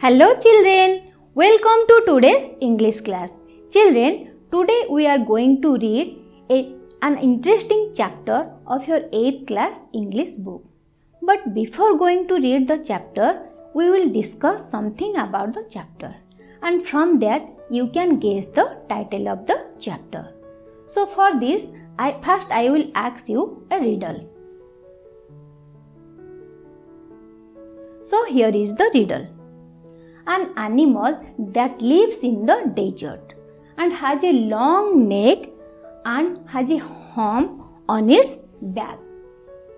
Hello children, welcome to today's English class. Children, today we are going to read an interesting chapter of your 8th class English book. But before going to read the chapter, we will discuss something about the chapter. And from that, you can guess the title of the chapter. So for this, I will ask you a riddle. So here is the riddle. An animal that lives in the desert and has a long neck and has a hump on its back.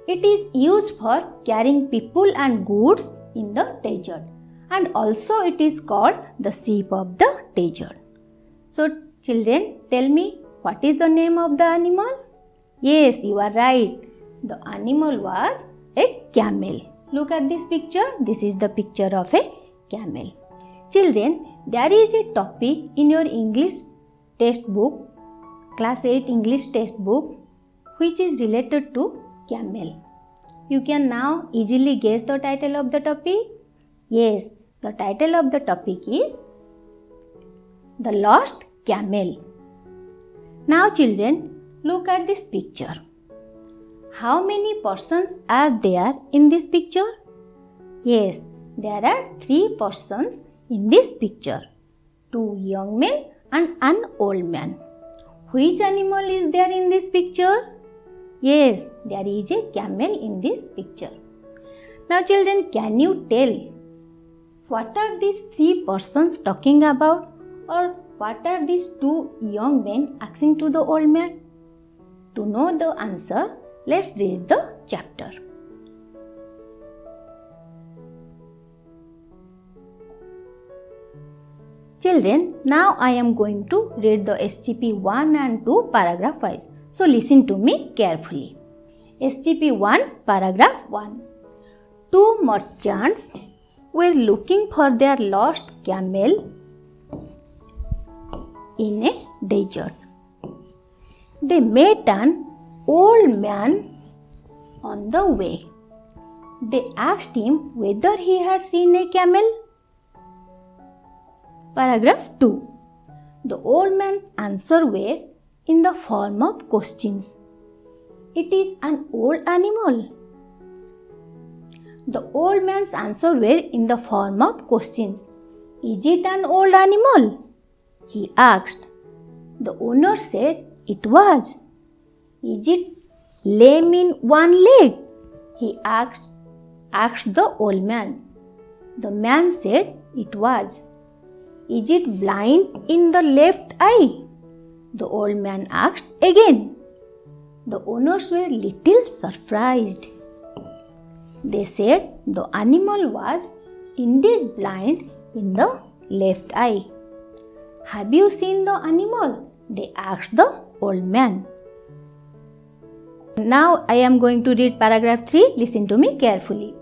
It is used for carrying people and goods in the desert, and also it is called the sheep of the desert. So children, tell me, what is the name of the animal? Yes, you are right. The animal was a camel. Look at this picture. This is the picture of a camel. Children, there is a topic in your English textbook, class 8 English textbook, which is related to camel. You can now easily guess the title of the topic. Yes, the title of the topic is The Lost Camel. Now children, look at this picture. How many persons are there in this picture? Yes, there are 3 persons in this picture. 2 young men and an old man. Which animal is there in this picture? Yes, there is a camel in this picture. Now children, can you tell what are these 3 persons talking about, or what are these 2 young men asking to the old man? To know the answer, let's read the chapter. Children, now I am going to read the SGP 1 and 2 paragraph wise. So listen to me carefully. SGP 1 paragraph 1. 2 merchants were looking for their lost camel in a desert. They met an old man on the way. They asked him whether he had seen a camel. Paragraph 2. The old man's answer were in the form of questions. It is an old animal. The old man's answer were in the form of questions. Is it an old animal? He asked. The owner said it was. Is it lame in one leg? He asked the old man. The man said it was. Is it blind in the left eye? The old man asked again. The owners were little surprised. They said the animal was indeed blind in the left eye. Have you seen the animal? They asked the old man. Now I am going to read paragraph 3. Listen to me carefully.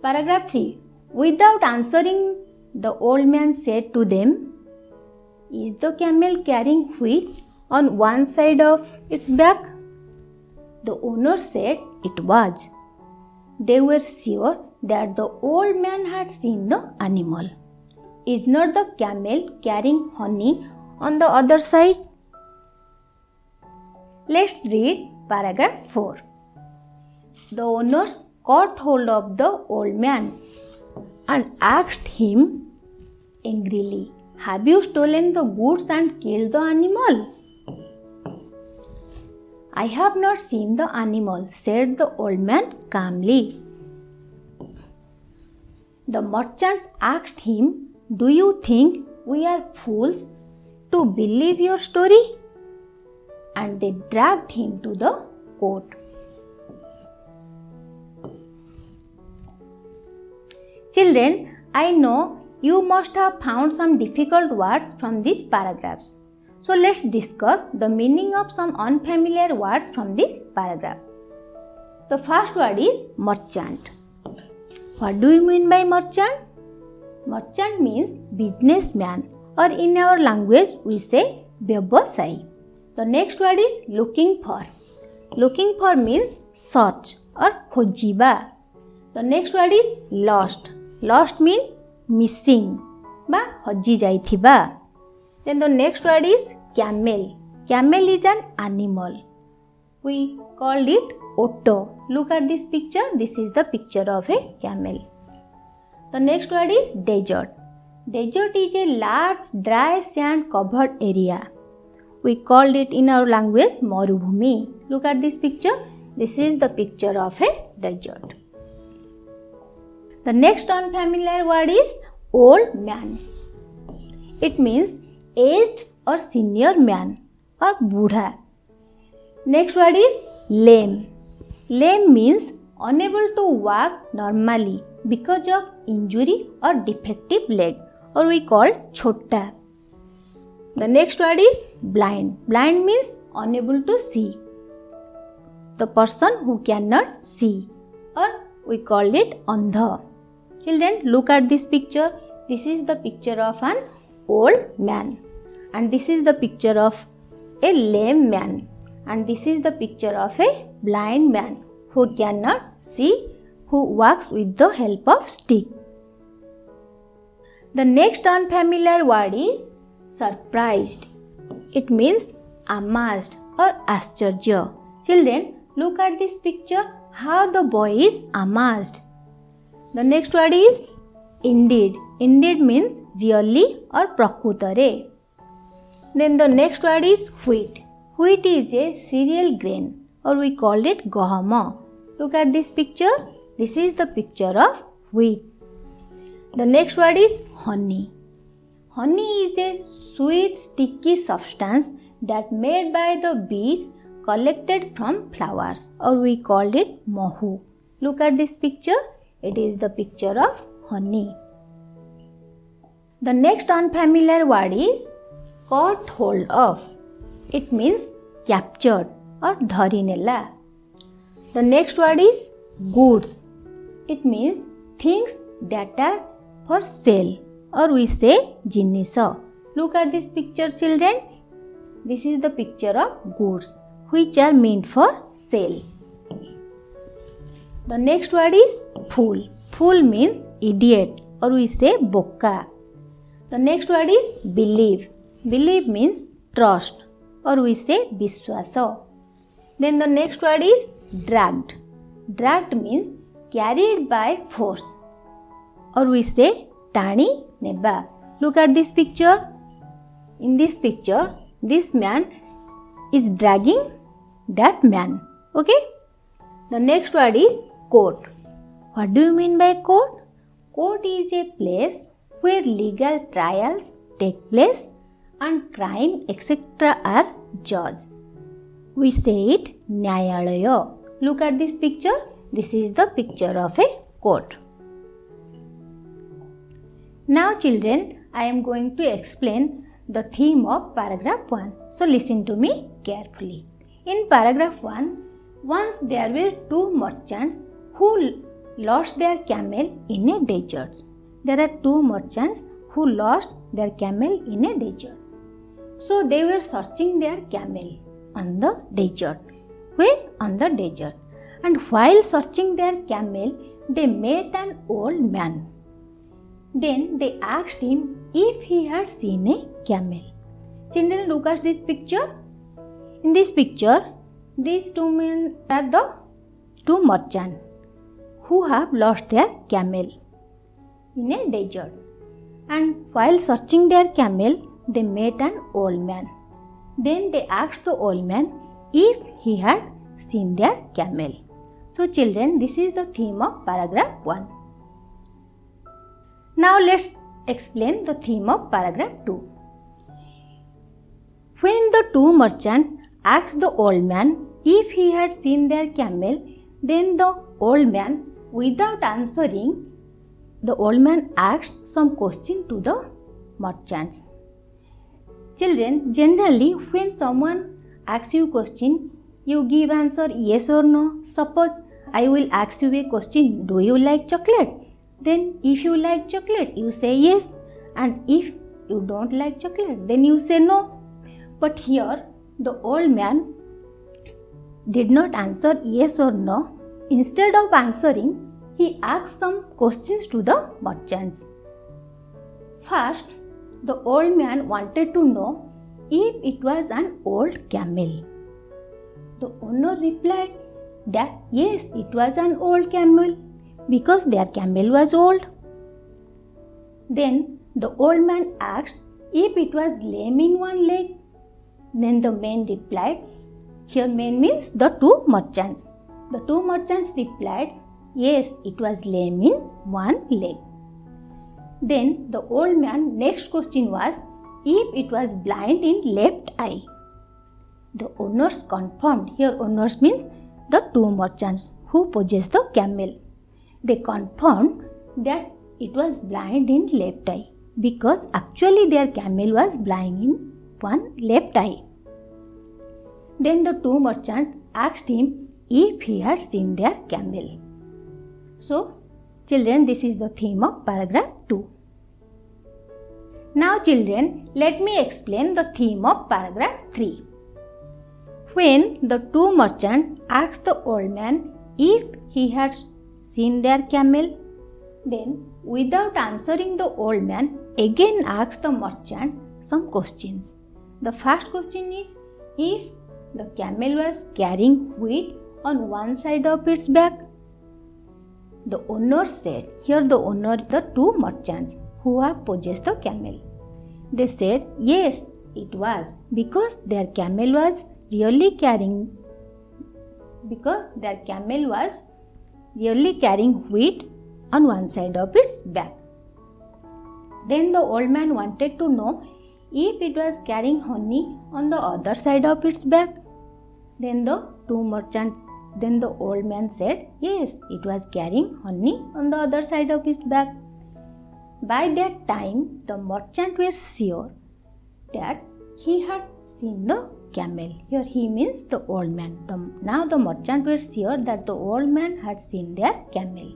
Paragraph 3. Without answering, the old man said to them, Is the camel carrying wheat on one side of its back? The owner said it was. They were sure that the old man had seen the animal. Is not the camel carrying honey on the other side? Let's read paragraph 4. The owners caught hold of the old man and asked him angrily, Have you stolen the goods and killed the animal? I have not seen the animal, said the old man calmly. The merchants asked him, Do you think we are fools to believe your story? And they dragged him to the court. Children, I know you must have found some difficult words from these paragraphs. So let's discuss the meaning of some unfamiliar words from this paragraph. The first word is merchant. What do you mean by merchant? Merchant means businessman, or in our language we say vyavasai. The next word is looking for. Looking for means search or khojiba. The next word is lost. Lost means missing ba hajji jaithiba. Then the next word is camel. Camel is an animal. We called it otto. Look at this picture. This is the picture of a camel. The next word is desert. Desert is a large dry sand covered area. We called it in our language marubhumi. Look at this picture. This is the picture of a desert. The next unfamiliar word is old man. It means aged or senior man or budha. Next word is lame. Lame means unable to walk normally because of injury or defective leg, or we call chota. The next word is blind. Blind means unable to see. The person who cannot see, or we call it andha. Children, look at this picture. This is the picture of an old man, and this is the picture of a lame man, and this is the picture of a blind man who cannot see, who walks with the help of stick. The next unfamiliar word is surprised. It means amazed or ascharya. Children, look at this picture, how the boy is amazed. The next word is indeed. Indeed means really or prakutare. Then the next word is wheat. Wheat is a cereal grain, or we call it gahama. Look at this picture. This is the picture of wheat. The next word is honey. Honey is a sweet sticky substance that made by the bees collected from flowers, or we called it mahu. Look at this picture. It is the picture of honey. The next unfamiliar word is caught hold of. It means captured or dharinella. The next word is goods. It means things that are for sale, or we say jinisa. Look at this picture, children. This is the picture of goods which are meant for sale. The next word is fool. Fool means idiot, or we say boka. The next word is believe. Believe means trust, or we say biswasa. Then the next word is dragged. Dragged means carried by force, or we say tani neba. Look at this picture. In this picture, this man is dragging that man. Okay? The next word is court. What do you mean by court? Court is a place where legal trials take place and crime etc. are judged. We say it Nyayalaya. Look at this picture. This is the picture of a court. Now children, I am going to explain the theme of paragraph 1. So listen to me carefully. In paragraph 1, once there were two merchants who lost their camel in a desert. There are two merchants who lost their camel in a desert. So they were searching their camel on the desert. Where? On the desert. And while searching their camel, they met an old man. Then they asked him if he had seen a camel. Children, look at this picture. In this picture, these two men are the two merchants who have lost their camel in a desert. And while searching their camel, they met an old man. Then they asked the old man if he had seen their camel. So children, this is the theme of paragraph 1. Now let's explain the theme of paragraph 2. When the two merchants asked the old man if he had seen their camel, then the old man, without answering, the old man asked some question to the merchants. Children, generally when someone asks you question, you give answer yes or no. Suppose I will ask you a question, do you like chocolate? Then if you like chocolate, you say yes. And if you don't like chocolate, then you say no. But here, the old man did not answer yes or no. Instead of answering, he asked some questions to the merchants. First, the old man wanted to know if it was an old camel. The owner replied that yes, it was an old camel because their camel was old. Then the old man asked if it was lame in one leg. Then the man replied, here man means the two merchants. The two merchants replied, yes, it was lame in one leg. Then the old man next question was if it was blind in left eye. The owners confirmed. Here owners means the two merchants who possess the camel. They confirmed that it was blind in left eye because actually their camel was blind in one left eye. Then the two merchants asked him if he had seen their camel. So, children, this is the theme of paragraph 2. Now, children, let me explain the theme of paragraph 3. When the two merchants asked the old man if he had seen their camel, then without answering, the old man again asked the merchant some questions. The first question is if the camel was carrying wheat on one side of its back. The owner said, here the owner, the two merchants who have possessed the camel. They said, yes, it was because their camel was really carrying wheat on one side of its back. Then the old man wanted to know if it was carrying honey on the other side of its back. Then the old man said, yes, it was carrying honey on the other side of its back. By that time, the merchant were sure that he had seen the camel. Here he means the old man. Now the merchant were sure that the old man had seen their camel.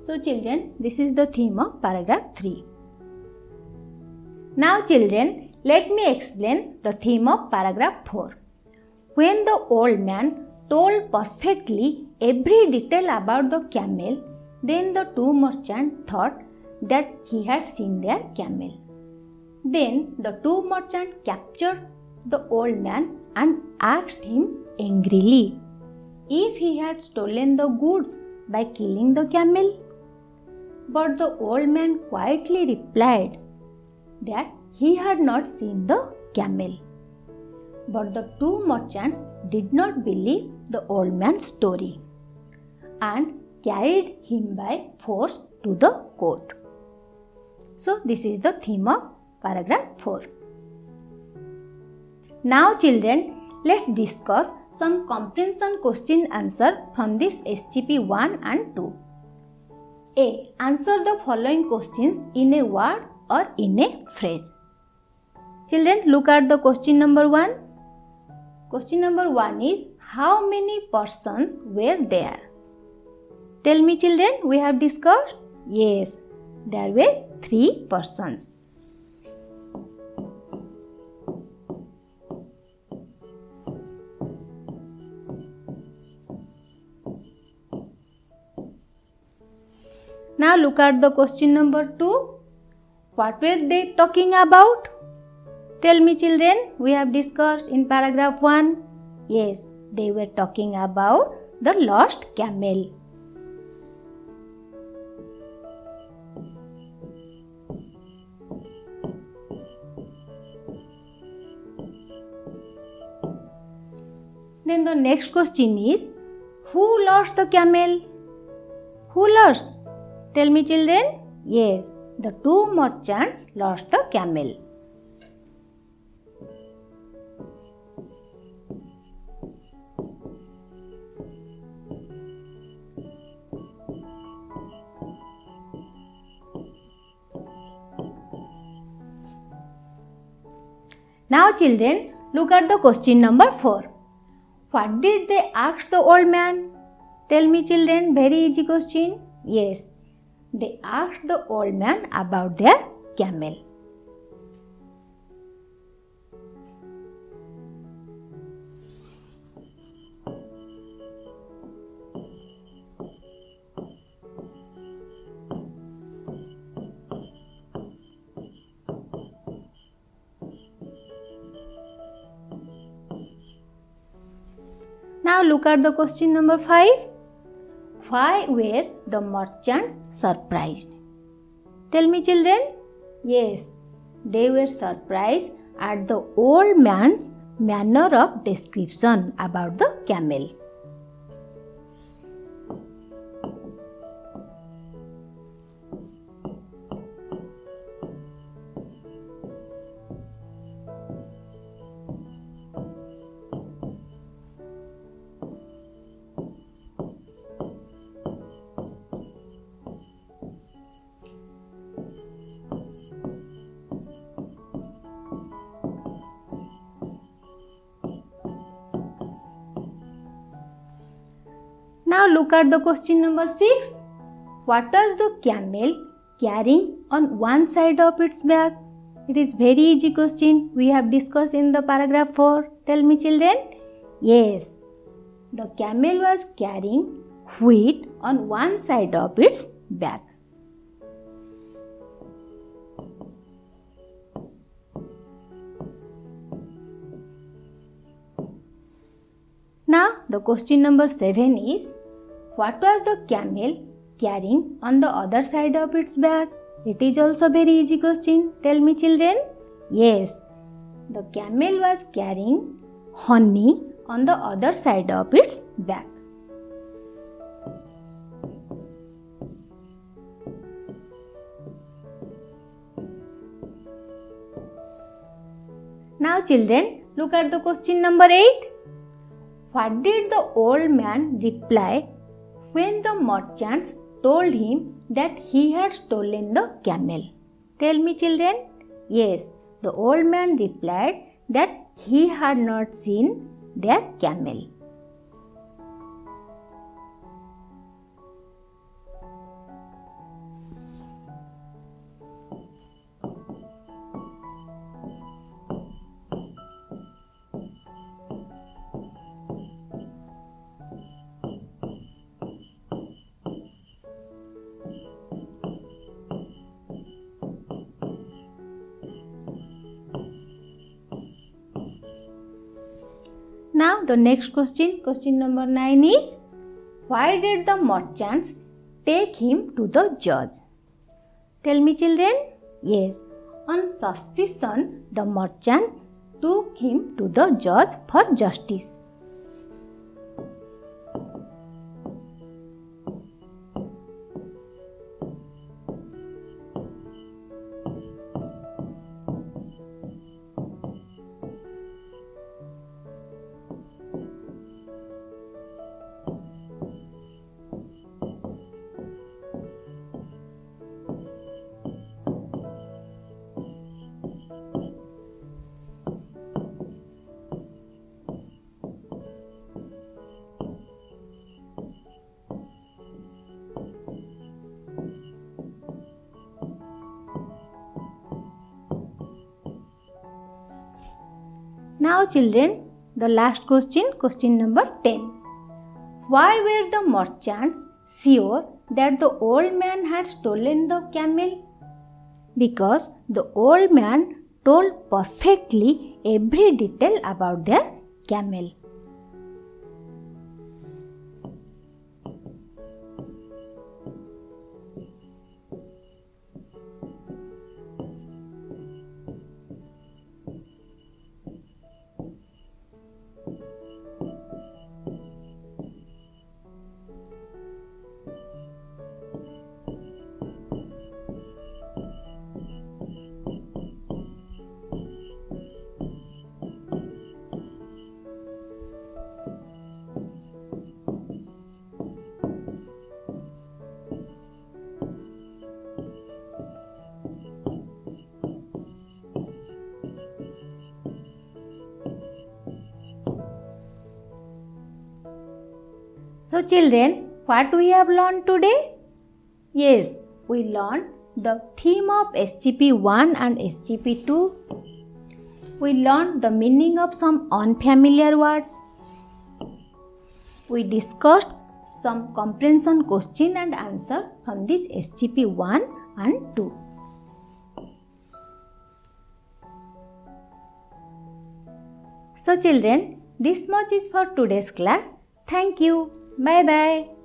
So children, this is the theme of paragraph 3. Now children, let me explain the theme of paragraph 4. When the old man told perfectly every detail about the camel, then the two merchants thought that he had seen their camel. Then the two merchants captured the old man and asked him angrily if he had stolen the goods by killing the camel. But the old man quietly replied that he had not seen the camel. But the two merchants did not believe the old man's story and carried him by force to the court. So this is the theme of paragraph 4. Now children, let's discuss some comprehension question answer from this SGP 1 and 2. A. Answer the following questions in a word or in a phrase. Children, look at the question number 1. Question number 1 is, how many persons were there? Tell me children, we have discussed? Yes, there were 3 persons. Now look at the question number 2. What were they talking about? Tell me children, we have discussed in paragraph 1. Yes, they were talking about the lost camel. Then the next question is, who lost the camel? Who lost? Tell me children. Yes, the two merchants lost the camel. Now children, look at the question number 4. What did they ask the old man? Tell me children, very easy question. Yes, they asked the old man about their camel. Now look at the question number 5. Why were the merchants surprised? Tell me, children. Yes, they were surprised at the old man's manner of description about the camel. Now look at the question number 6. What does the camel carrying on one side of its back? It is very easy question. We have discussed in the paragraph 4. Tell me, children. Yes, the camel was carrying wheat on one side of its back. Now the question number 7 is, what was the camel carrying on the other side of its back? It is also very easy question. Tell me, children. Yes, the camel was carrying honey on the other side of its back. Now children, look at the question number 8. What did the old man reply when the merchants told him that he had stolen the camel? Tell me, children. Yes, the old man replied that he had not seen their camel. Now the next question number 9 is, why did the merchants take him to the judge? Tell me, children. Yes, on suspicion the merchant took him to the judge for justice. Now children, the last question number 10. Why were the merchants sure that the old man had stolen the camel? Because the old man told perfectly every detail about their camel. So children, what we have learned today? Yes, we learned the theme of SGP1 and SGP2. We learned the meaning of some unfamiliar words. We discussed some comprehension question and answer from this SGP1 and 2. So children, this much is for today's class. Thank you. Bye bye.